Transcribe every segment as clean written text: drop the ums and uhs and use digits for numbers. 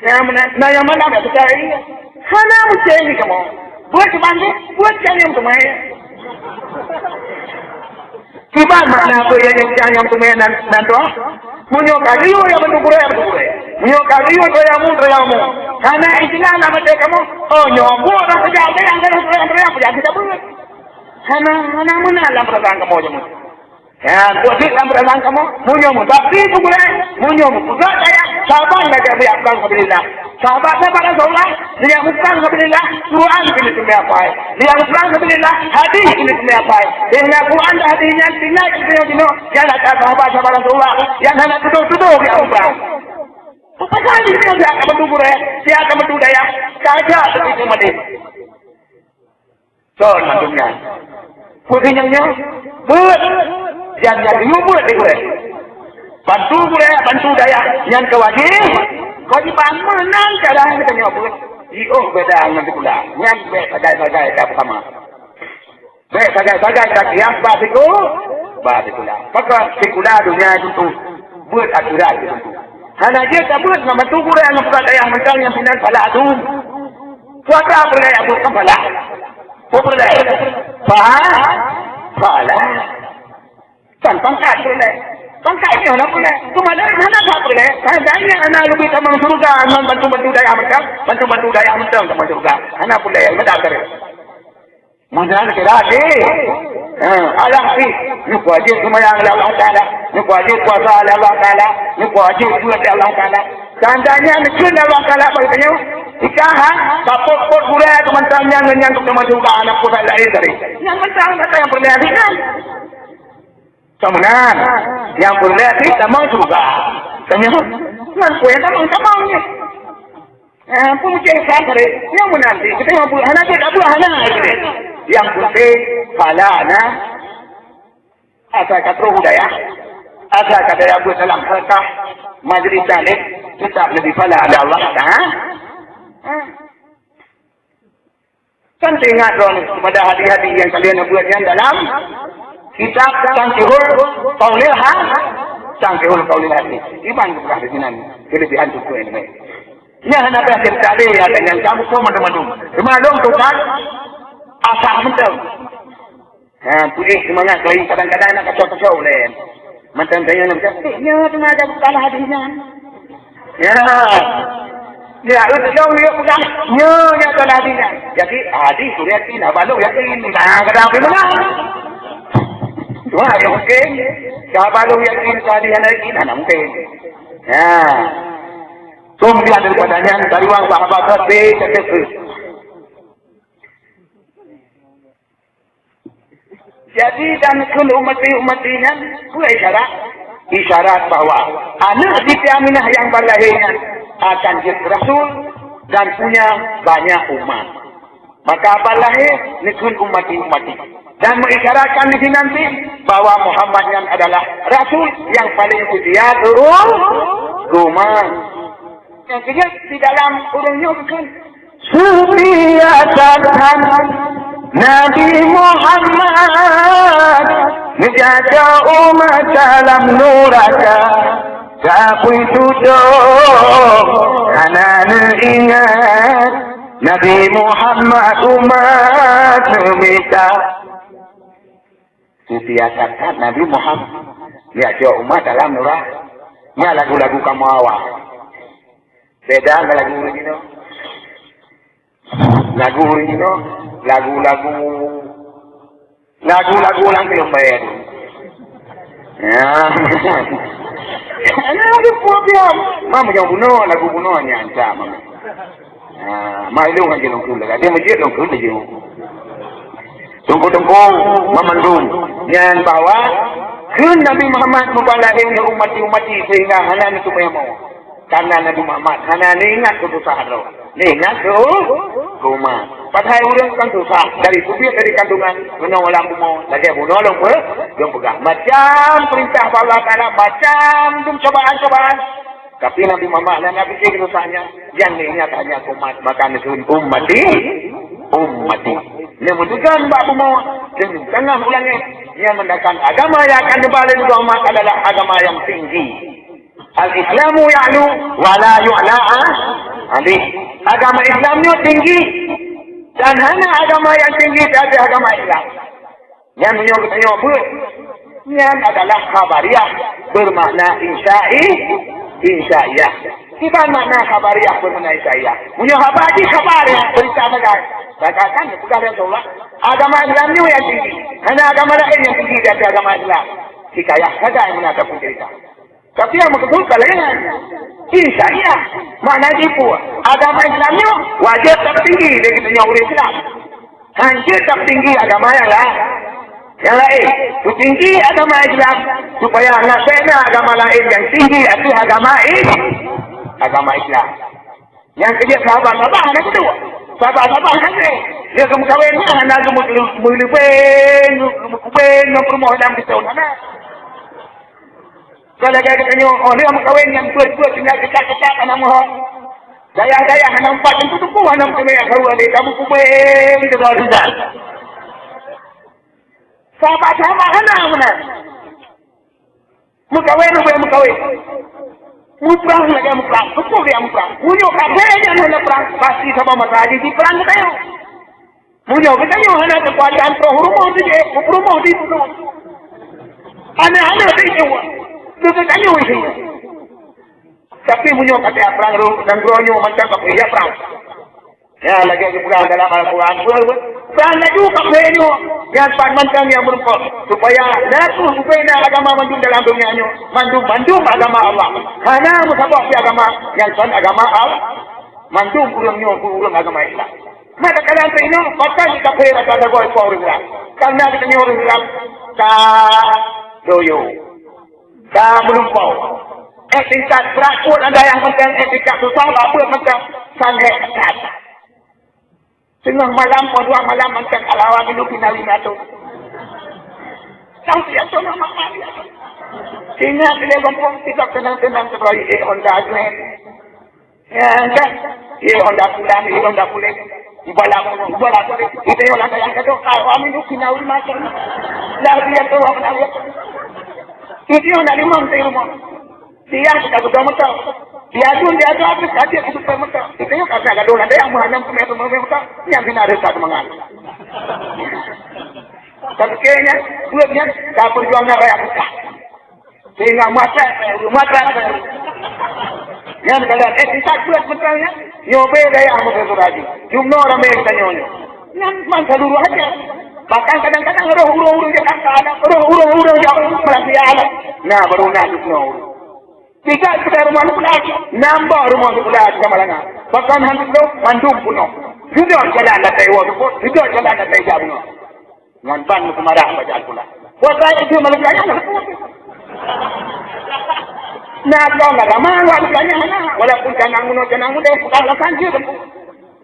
yang mana nak percaya? Hana mesti ni kamu. Buat sebanding, buat yang tumai. Kiban mana apa yang tumai nanti? Munyo kaliu yang bentuk kurai. Munyo kaliu teriamu. Karena istilah nama dia kamu. Oh nyobu orang pejabat yang teriak pejabat kita buat. Hana mana dalam perasaan kamu je. Ya, buat dalam perasaan kamu. Munyo mu tapi kurai. Munyo mu kurai saya. Sahabat lagi biar kau kebelah. Sahabat pada Rasulullah, dia bukan kebelah Quran ini semua apa? Dia bukan kebelah hadis ini semua apa? Dengan Quran dan hadisnya tinggal kita jangan kata sahabat Rasulullah yang hanya tuduh dia ubah. Apa kali dia akan berdua dia akan berdua saja begitu mati. So maksudnya, pujiannya buat jangan diubah dia. Bantu daya yang kewajib. Kau di menang cara kita nyobot. Beda nanti pula. Yang bagai tak sama. Bagai tak siap basiku pula. Maka sikula dunia itu buat aturan itu. Hanya dia tak buat nama tu pula yang buat yang mental yang final pala tu. Kuasa boleh yang buat kepala. Boleh. Pala. Pangkat boleh. Pangkat ni orang boleh. Cuma dari mana tak boleh? Saya anak lebih sama surga, anak bantu daya mereka, bantu daya mereka sama surga. Anak boleh, betul tak? Macam kira ni. Allah sih, ni wajib sembahyang Allah Taala, ni wajib puasa Allah Taala, ni wajib jual Allah Taala. Tandanya ni sunnah Allah Taala bertanya. Ikahan, kapok boleh teman-teman yang sama surga anak puasa lain dari. Yang mentang yang boleh ringan. Kemudian yang boleh kita mau juga. Kemudian kue tamang ni. Puncak sakre yang menanti kita mampu hana kita buat hana ini. Yang penting falana asal kata budaya, asal kata yang buat dalam halkah majlis saling kita lebih fala ada Allah kan ingat dong kepada hati-hati yang kalian buat yang dalam kitab Tangkihul Qaulil Hati. Iman kepada hadinan kelebihan itu ini. Nya hendak kita ada ya dengan kamu kau madu. Kemana tu kan? Asal mental. Pulih semangat lagi kadang-kadang nak kacau-kacau lain. Macam saya nak cakap, nya tu ada bukan hadinan. Ya. Ya, itu jauh dia bukan. Nya tu hadinan. Jadi hadis surat ini baru yakin kadang-kadang mana? Cuma yang mungkin siapa lu yakin kehadiran lagi mana mungkin. Ya. Kemudian daripadanya dari wang sahabat tetap. Jadi dan kul umat-umatnya pula isyarat bahwa anak Siti Aminah yang berlahirnya akan jadi rasul dan punya banyak umat. Maka apa lahir nikul umat-umat dan mengisyaratkan di sini nanti bahwa Muhammad yang adalah rasul yang paling usia turun rumah. Yang ketiga di dalam urungnya bukan suriatan Nabi Muhammad menjaga umat dalam nuraka tapi tuduh karena ingat Nabi Muhammad umat minta disiasatkan Nabi Muhammad menjaga umat dalam nuraka. Ini lagu-lagu kamu awal beda dengan lagu ini lagu orang film bayar. Ya. Ada problem. Mama jangan bunuh lagu bunuhnya ancam. Mai lu kan jelong kul dia masjid long kul dia. Tunggu memandung yang bawa kun Nabi Muhammad mubalahin umat sehingga hana itu mau. Karena Nabi Muhammad hana ingat kesusahan lo. Ingat rumah. Padahal orang kan susah dari subir dari kandungan bunuh orang bunuh lagi bunuh orang yang pegang macam perintah Allah Taala macam cobaan. Tapi Nabi Muhammad dan Nabi fikir susahnya yang ingat hanya umat maka disebut ummati. Menunjukkan bahawa bunuh dan tengah ulangnya yang mendakan agama yang akan dibalik umat adalah agama yang tinggi. Al-Islamu ya'lu wa la yu'la Jadi agama Islamnya tinggi dan hanya agama yang tinggi dari agama Islam. Yang menyokong pun yang adalah khabariyah bermakna insya'iyah. Kita makna khabariyah bermakna insya'iyah. Punya khabari khabariyah berita negara. Katakan bukan Rasulullah. Agama Islamnya yang tinggi. Hanya agama lain yang tinggi dari agama Islam. Hikayah saja yang menatakan cerita. Tapi yang betul kalian insya'iyah. Makna itu agama Islamnya wajib tertinggi dari kita orang Islam. Hancur tertinggi agama yang lain. Yang lain, itu tinggi agama Islam supaya nasibnya agama lain yang tinggi itu agama Islam. Yang kedua sahabat-sahabat anak kedua, sahabat-sahabat anak dia kemukawinnya anak kemulipin, yang permohonan kita mana? Kalau kita tanya, oh dia kemukawin yang buat tinggal kita anak mohon. Daya anak empat yang tutup anak kami yang baru ada kamu kupin itu dah sudah. Sahabat-sahabat mana? Mukawin. Muprang lagi muprang. Betul dia muprang. Munyo kabehnya hanya perang. Pasti sama matahari di perang kita. Munyo kita hanya kekuatan rumah di itu. Aneh-aneh itu. Itu kita isi. Tapi munyo kata perang dan ronyo macam apa ya perang. Ya lagi perang dalam Al-Quran. Perang lagi kabehnya. Yang macam yang berupa supaya naku supaya agama maju dalam dunia ini mandu agama Allah hanya musabah agama yang kan agama Allah mandu urang agama Islam. Maka kalian ini pakai kafir ada gol orang karena kita orang Islam ka doyo ka melumpau etikat berakut ada yang penting etikat susah apa macam sangat kata. Tengah malam, dua malam, macam alawan itu pinalina tu. Sampai itu nama dia. Sehingga dia gompong tidak tenang seperti Honda Grand. Ya kan? Honda pulang. Ibalah itu yang ada yang kata, alawan itu pinalina tu. Lalu dia tu apa dia? Itu yang dari mana rumah? Dia kita betul betul. Dia tu apa saja itu betul. Itu yang kata ada orang yang menghadap mereka yang benar satu mengal. Tapi kayaknya duitnya tak perjuangan kayak kita. Sehingga mata. Yang kalian kita buat betulnya. Nyobe gaya amu bersuradi. Jumlah orang yang tanya. Yang mana seluruh aja. Bahkan kadang-kadang roh-roh yang ada. Roh-roh yang melati alam. Nah baru nasib no. Tidak sekedar rumah sebelah, nambah rumah sebelah sama lana. Bahkan hantu tu mandum puno. Sudah jalan datai waktu pun, sudah jalan datai jauh. Ngantan kemarah baca pula. Buat saya itu melukanya. Nah, kau nak ramai melukanya mana? Walaupun jangan muda, bukan lakukan je.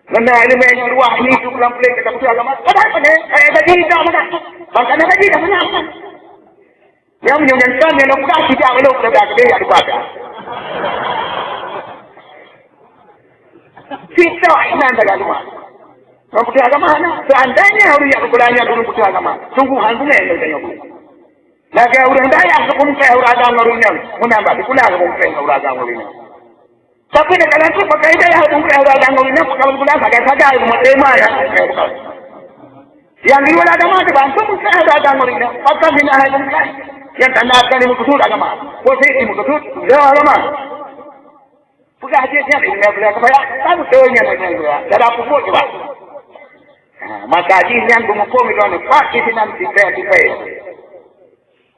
Karena ilmu yang luar ini tu pulang pulang kita betul agama. Apa ni? Saya gaji tak mana? Bahkan gaji tak mana? Yang menyonyankan yang bukan tidak belum berada di yang dibaca. Kita ini adalah rumah. Orang putih agama mana? Seandainya orang yang berkulanya dulu putih agama, sungguhan punya yang bertanya. Lagi orang daya sekumpai orang agama orangnya, menambah dikulah sekumpai orang agama orangnya. Tapi kalau itu pakai daya sekumpai orang agama orangnya, kalau dikulah saja rumah tema ya. Yang di luar agama itu bang, sekumpai orang agama orangnya, apakah bina agama? Yang tanda akan dimukusud agama. Posisi dimukusud, dia agama. Bukan hasilnya ini boleh kaya, tak betulnya ini. Cara pukul juga. Maka hasilnya mengukur itu pasti nanti dipakai.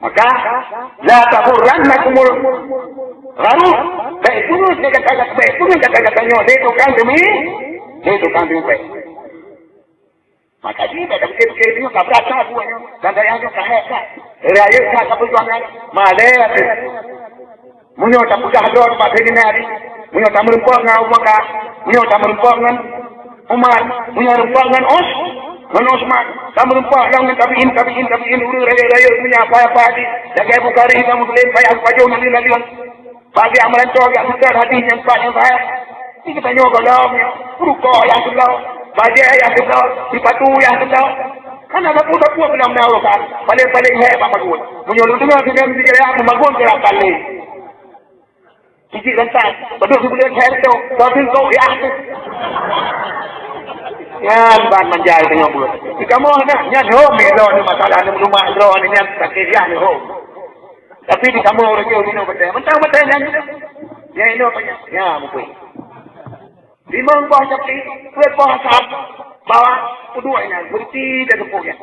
Maka la taghurrannakumul gharur. Baik dulu kata-katanya itu kan demi. Maka dia tak fikir dia tak berasa buahnya. Dan yang itu kahek. Raya tak perjuangan. Malay. Munyo tak pegah dor pada ini hari. Munyo tak merumpok dengan Umar. Munyo tak merumpok dengan Umar. Munyo merumpok dengan Osman. Tak merumpok dengan tabiin. Uru raya punya apa-apa hati. Lagi Bukhari kita Muslim. Payah pajau nanti. Bagi amalan tu agak besar hati yang saya. Ini kita nyokong. Rukuk yang sebelah. Bajai yang sebelah. Dipatu yang sebelah. Kan ada putar-putar benar-benar kan. Paling hebat bagus. Menyuruh dengar kita mesti kira aku bagus kira kali. Isi rentan. Betul sebelum saya itu. Tapi kau ya. Ya, ban menjadi tengok buat. Kamu nak ho melo ni masalah ni rumah lo ni yang sakit ya ni ho. Tapi di kamu orang jauh ni betul. Mentang-mentang yang ni. Ya ini apa ya mungkin. Di mana bawah sapi, kuat bawah sap, bawah kedua ini berhenti dan tepuknya.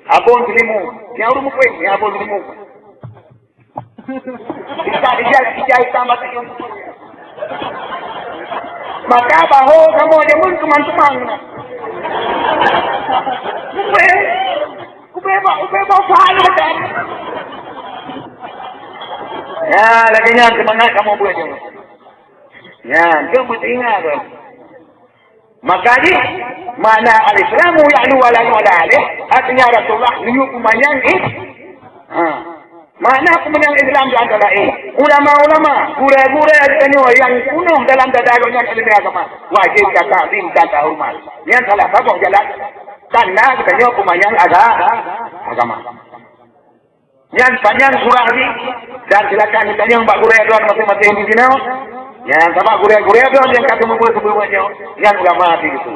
Abon kelimu, yang orang mungkin, yang abon kelimu. Ijai tambah sekian. Maka bahu kamu aja pun teman-teman. Kupe bawa faham betul. Ya, lagi ni semangat kamu buat je. Ya, dia mesti ingat tu. Makanya mana al-Islamu ya'lu wa la yu'la alih. Artinya Rasulullah niup kumanyang mana kumanyang Islam di antara ulama-ulama, guru-guru yang kuno dalam dadarnya ilmu agama. Wajib kata rim kata hormat. Yang salah satu jalan tanda katanya kumanyang agama. Yang panjang surah ini dan silakan ditanya Mbak Guru Edwan masing-masing di sini. Yang sama Guru Edwan yang kata membuat sebelumnya yang ulama itu.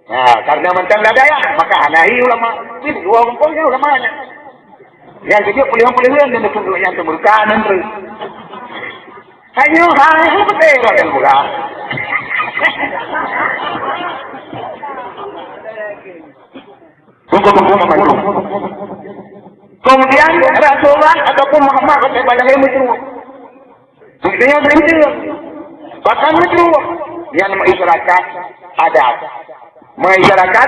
Nah, karena mentang daya maka anahi ulama. Ini dua umpamanya ulamanya. Yang jadi pilihan-pilihan dan untuk yang keberkahan terus. Ayo, betul kan pula. Kemudian Rasulullah ataupun Muhammad kata balai itu. Buktinya berhenti. Bahkan itu yang mengisyaratkan adab. Mengisyaratkan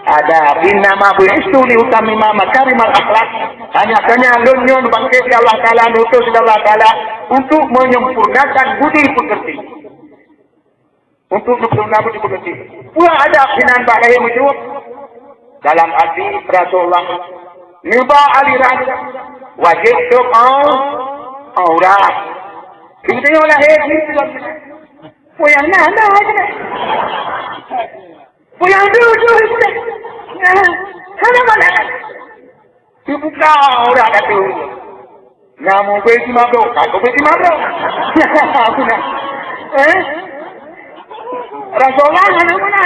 adab. Innama bu'istu liutamima makarimal akhlak. Hanya lunyon bangkit dari Allah Ta'ala, nutus dari Allah Ta'ala untuk menyempurnakan budi pekerti. Untuk menyempurnakan budi pekerti. Pula adab hinan balai itu. Dalam arti Rasulullah Niba aliran wajib tu orang. Kita ni orang hebat tu. Puyang mana aja. Puyang tu. Mana? Dibuka orang kata. Namu beti mabro, aku beti mabro. Aku nak. Rasulullah mana?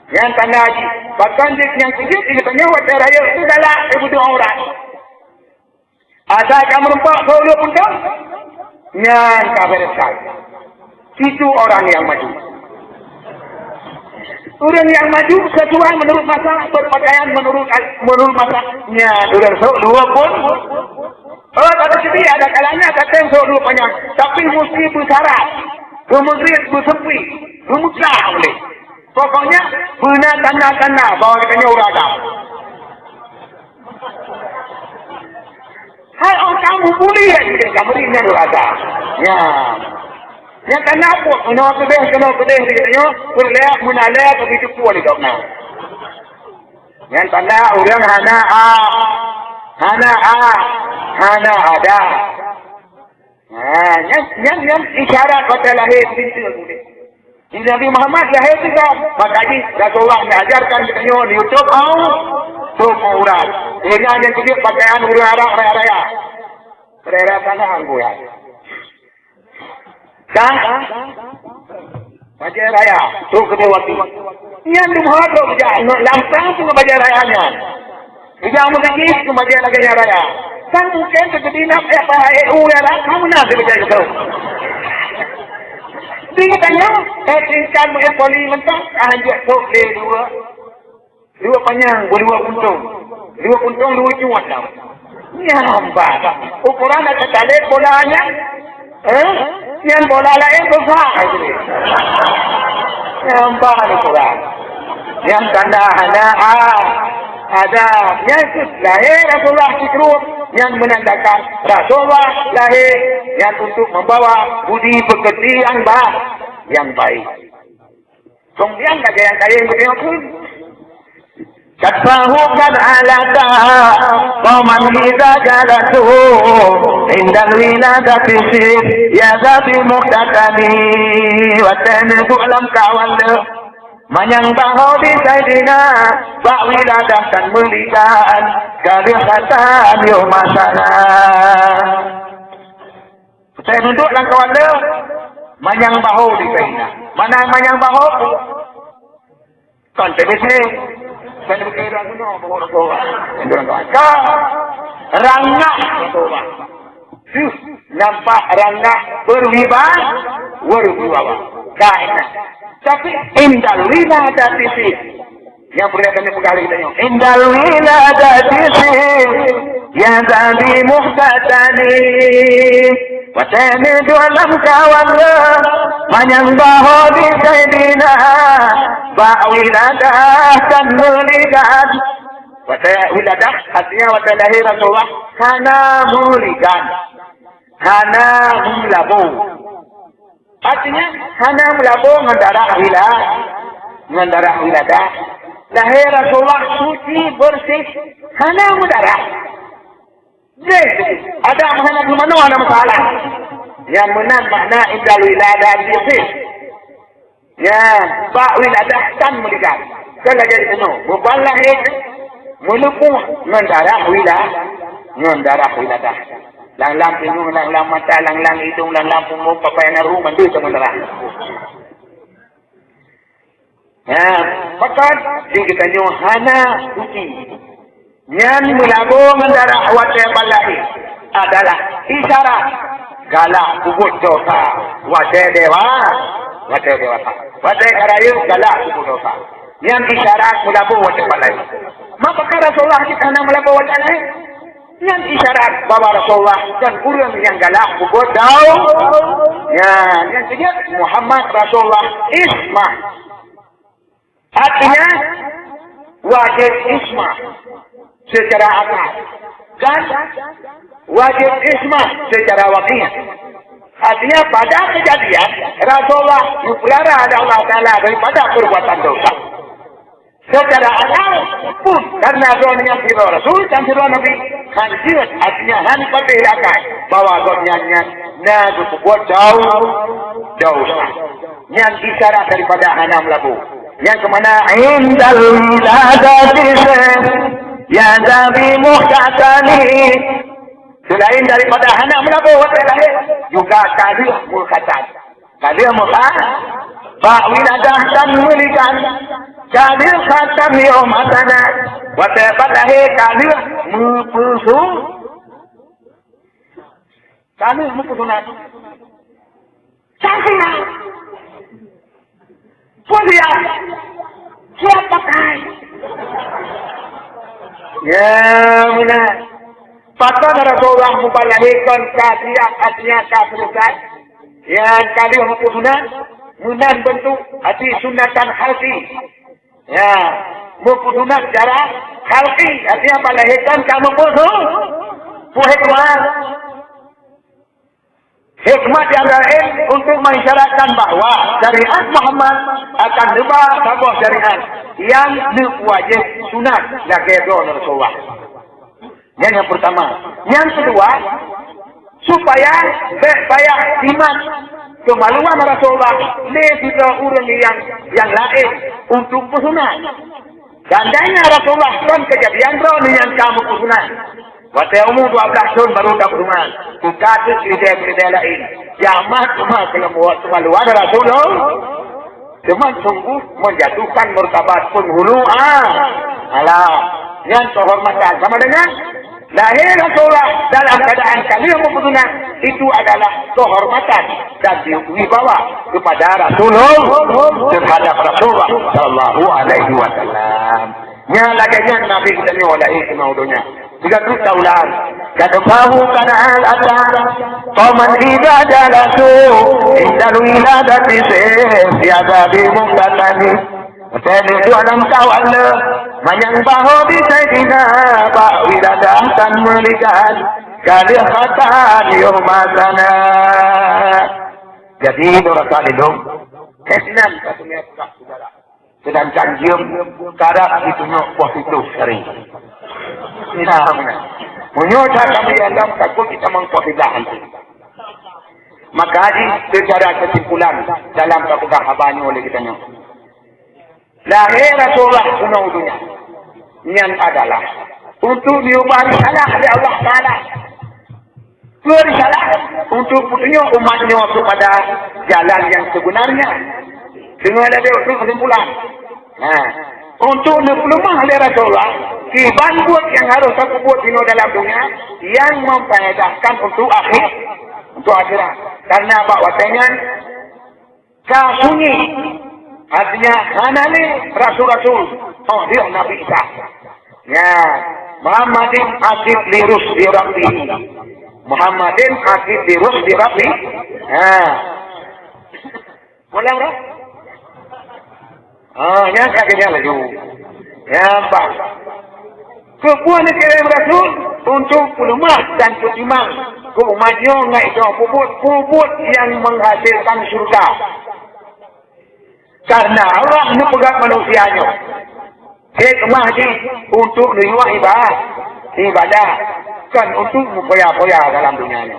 Yang tanda haji. Bahkan yang sikit, dia tanya wadah raya itu adalah ibu dua orang. Ada kamu nampak dulu pun tak? Yang kafir sekali. Itu orang yang maju. Orang yang maju sesuai menurut masa, berpakaian menurut masa. Ya, dua pun. Oh, kata sini ada kalanya kata yang dua panjang. Tapi mesti bersyarat. Kemudian bersepi. Bermuslah boleh. Pokoknya benar tanda-tanda bahawa katanya orang agam. Hai orang kamu boleh kamu ini orang agam. Ya. Yang tanda apa? Kena kedeh katanya. Berlihat menalih begitu pun di dalamnya. Yang tanda orang hana ada. Yang isyarat kata lahir pintu boleh. Nabi Muhammad lahir juga. Makanya Rasulullah mengajarkan katanya di YouTube semua orang. Dengan yang kedua pakaian orang Arab raya-raya. Raya-raya sana anggu ya. Dan baju raya tu kedua waktu. Yang dimuat langsung tu baju rayanya. Tidak mungkin tu baju raya. Kan mungkin kemudian apa EU ya lah. Kamu nak baju itu. Dia tanya, tingkat mengepoli mentah, anjak sok dia dua panjang, dua puntung, dua cuat tau. Ini hamba tak? Ukuran ada tarik bolanya, yang bola lain besar aja. Hamba ukuran, yang tanda ada yang lahir Rasulullah Fikrut yang menandakan Rasulullah lahir yang untuk membawa budi pekerti yang baik. Kemudian kata yang kaya yang bertengok pun Katfahu kad alata Qaman hidha jalatuhu Indal wiladati sir Yadhabi muqtatani Watani bu'lam kawanda Manyang bahaw di Sayyidina Bak wiladah dan melikan Kalihatan yumasana. Saya duduk dalam kawan dia, manyang bahu di kaina. Mana manyang bahu? Kan TBC. Saya berkira guna bahu Rasulullah. Yang kawan. Rangga Rasulullah. Nampak rangga berwibawa. Kaina. Tapi indal wiladati fi. Yang pernah kami pegawai kita nyok. Indal wiladati fi. Ya zabi muhtatani. Watani dalam kawan manyang bahu di sayyidina. Wiladah dan mulikan. Wiladah artinya wata lahir Rasulullah. Hana mulikan. Hana mulabu. Artinya hana mulabu mendarah wiladah. Lahir Rasulullah suci bersih. Hana mendarah. Ada makna di mana ada masalah. Yang benar makna indal wiladah bihi. Ya, ba wiladah kan mulikan. Kalau jadi penuh, bukan lahir melupuh mendarah wiladah. Lang pinung, lang mata, lang hidung, lang punggung, papayan rumah itu sementara. Ya, pakat di kita hana suci. Yang melabu mendarah wajah balai adalah isyarat galak kubur dosa wajah dewasa. Wajah karayu galak kubur dosa. Yang isyarat melabu wajah balai. Maka Rasulullah kita melabu wajah balai. Yang isyarat bahwa Rasulullah dan kurang yang galak kubur daun. Ya, yang ketiga Muhammad Rasulullah ismah. Artinya wajib ismah secara akal dan wajib ismah secara wakil. Artinya pada kejadian Rasulullah dipelihara ada Allah Ta'ala daripada perbuatan dosa. Secara akal pun karena zonya firman Rasul dan firman Nabi hanjir artinya hanpat akal bahwa zonya berbuat jauh yang isyarat daripada hanam labu. Yang kemana indal wiladati ya zabi muhtatani. Selain daripada anak melabu lahir juga kadir muhtatat. Kadir muhtatat ba wiladah dan mulikan. Kadir khatam yaumatana wa tabat lahir kadir mupusu. Kadir mupusunat. Cantik. Kuliah siapa kai? Ya benar. Patah Rasulullah mempalahkan kasihan artinya kafirkan. Yang kali mupusunan munan bentuk hati sunatan halki. Ya mupusunan secara halki artinya palahkan kamu putus. Hikmah. Hikmah yang lain untuk mengisyaratkan bahwa syariat Muhammad akan lebah sebuah syariat yang wajib sunat lakedon Rasulullah. Yang pertama. Yang kedua, supaya iman kemaluan Rasulullah lebih orang yang lain untuk sunat. Tandanya Rasulullah kan kejadian yang kamu sunat. Waktu umur 12 tahun baru dapat rumah. Kukati cerita lain. Jamat cuma kemaluan Rasulullah. Cuma sungguh menjatuhkan martabat penghulu. Alah. Yang kehormatan. Sama dengan lahir Rasulullah dalam keadaan kalian mempunyai itu adalah kehormatan dan dibawa kepada Rasulullah terhadap Rasulullah Sallallahu Alaihi Wasallam. Yang lagi Nabi kita ni oleh semaunya. Jika tu taulan, kata bahu kanal atas, paman ibadah lasu, indal wiladati siada bimukatani. Tadi dalam kawan le, manyang bahu di sayyidina, ba wiladah dan melikan, kali khatan yurmatana. Jadi dorasa lindung, kesenang katanya tak saudara. Sedangkan diam kadang ditunjuk positif sering. Tidak benar. Menyuruh kami dalam takut kita mengkofidahan. Maka secara kesimpulan dalam kepegahabannya oleh kita ni. Lahir Rasulullah dunia yang adalah untuk diubah salah oleh Allah Taala. Risalah untuk petunjuk umatnya kepada jalan yang sebenarnya. Dengan ada itu kesimpulan. Nah, untuk lemah oleh Rasulullah, kiban buat yang harus aku buat di dalam dunia yang memfaedahkan untuk akhirat. Karena bahawa dengan kasunyi artinya hanani rasul-rasul. Oh, dia Nabi Isa. Ya, Muhammadin akib lirus di Rabbi. Muhammadin akib lirus di Rabbi. Nah, boleh bro? Yang kakinya lagi. Ya, Pak. Kepuan kirim Rasul untuk pelemah dan petimang ke umatnya naik ke puput yang menghasilkan surga. Karena Allah memegang manusianya. Hikmah ini untuk menerima ibadah. Kan untuk mempoya-poya dalam dunianya.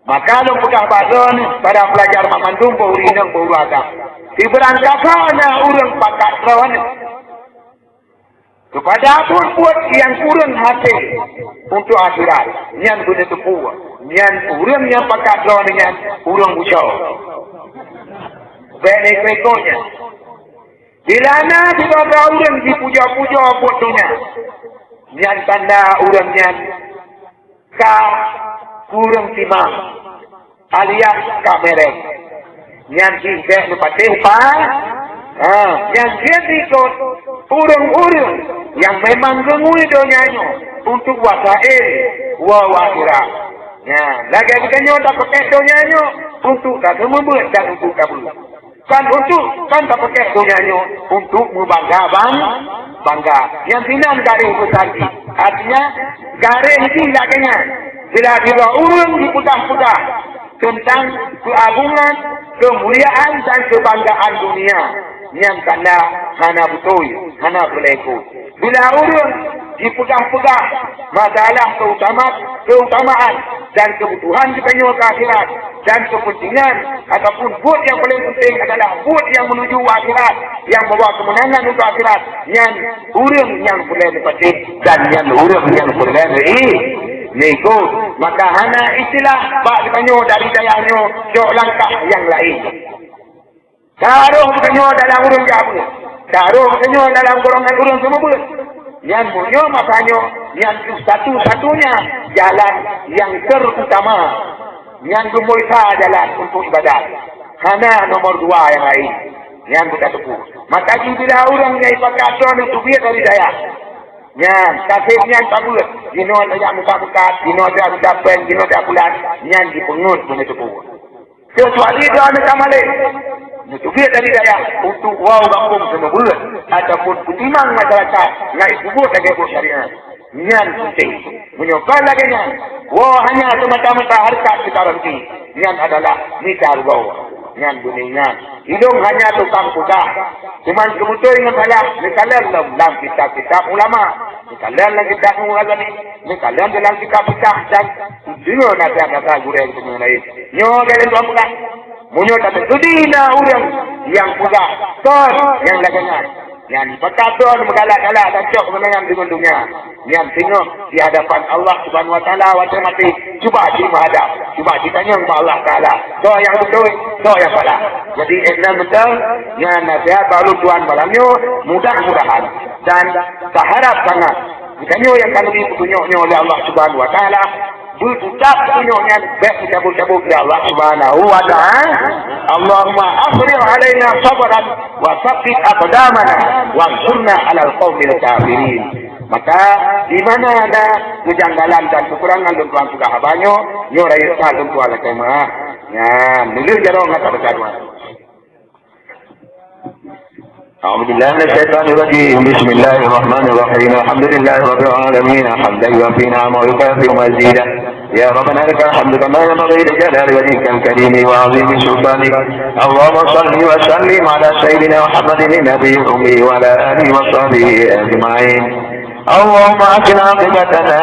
Maka lu pegang badan pada pelajar mamandung paurinang pauruagam. Diberangkatkan orang pakat lawan kepada pun buat yang kurang hati untuk akhirat. Yang guna tepuk. Yang kurang yang pakat lawan dengan kurang ucap. Baik rekonya. Bila nak kita orang dipuja-puja buat dunia. Yang tanda orang yang kurang timang. Alias kamereng. Yang tidak lepatih yang dia ikut urung-urung yang memang gengui donyanya untuk wasail akhirat. Ya, lagi bukannya tak pakai donyanya untuk tak membuat dan untuk kabul. Kan tak pakai donyanya untuk bangga. Yang sinan garing besarki. Artinya garing ini lakinya. Bila urung diputar-putar tentang keagungan, kemuliaan dan kebanggaan dunia yang tanda hana betul, hana berlaku. Bila urung dipegang-pegang masalah keutamaan dan kebutuhan di penyu akhirat dan kepentingan ataupun buat yang paling penting adalah buat yang menuju akhirat yang membawa kemenangan untuk akhirat yang urung yang boleh dipetik dan yang urung yang boleh nego, maka hana istilah bak dipanyo dari dayanya jok langkah yang lain. Taruh dipanyo dalam urung jabu. Taruh dipanyo dalam golongan urung semua. Yang punya makanya yang satu-satunya jalan yang terutama yang bermulia jalan untuk ibadat. Hana nomor 2 yang lain yang kita tepu. Maka bila orang yang pakai tuan itu biar dari daya. Yang kasihnya tabut, dino ada muka-muka, dino ada pen, dino ada bulan, yang dipengut begitu pun. Kecuali doa mereka malik. Itu dia dari daya untuk kampung semua bulan ataupun putimang masyarakat naik kubur lagi kubur syariah. Yang penting menyokong lagi yang hanya semata-mata harkat kita nanti. Yang adalah mikar yang dunia. Hidung hanya tukang kuda. Cuma kebetulan dengan salah. Misalnya dalam kitab-kitab ulama. Misalnya dalam kitab ulama. Misalnya dalam kitab-kitab. Dan dunia nasihat-nasihat gurau itu mengenai. Nyo kalian tuan pulang. Munyo tak terjadi orang yang pulang. Tuan yang laginya. Yang berkata bergalak-galak dan cok menangan dengan dunia. Yang tengok di hadapan Allah Subhanahu Wa Taala waktu mati. Cuba menghadap. Cuba ditanya kepada Allah Taala. Doa yang betul, doa yang salah. Jadi exam betul, yang nasihat baru Tuhan malamnya mudah-mudahan dan berharap sangat. Ditanya yang kami petunjuknya oleh Allah Subhanahu Wa Taala. Berucap petunjuknya baik cabut-cabut oleh Allah Subhanahu Wa Taala. Allahumma afrigh alaina sabran wa tsabbit aqdamana wansurna 'alal qaumil kafirin. Maka di mana ada kejanggalan dan kekurangan tuan suka habanyo, nyo raya salum tuan kemah. Ya, dulu jarong kata berkata. أعوذ بالله من الشيطان الرجيم بسم الله الرحمن الرحيم الحمد لله رب العالمين حمدا يوفي نعمه ويكافئ مزيدا يا ربنا لك الحمد كما ينبغي لجلال وجهك الكريم وعظيم سلطانك اللهم صل وسلم على سيدنا محمد النبي الأمي وعلى آله وصحبه أجمعين اللهم أحسن عاقبتنا